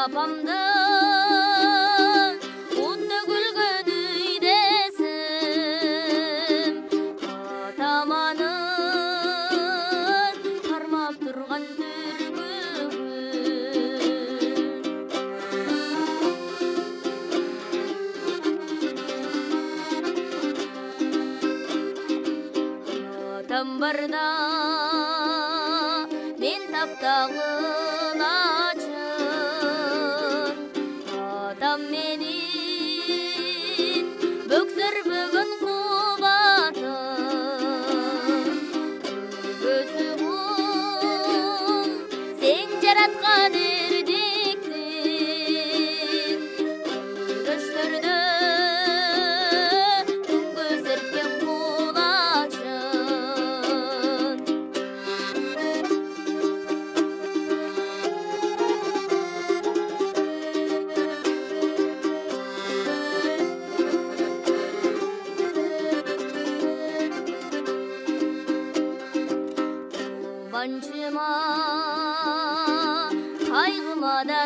апамдын утты күлгөн үйдесим, атаманын кармап турган атам барда мен таптагын ачын, атам менин бөксөрбөгөн кубатым, көзүм сен жараткан эрдиктин, көчтөрдө күнгө серпкен кулачын. Банчыма кайгыма да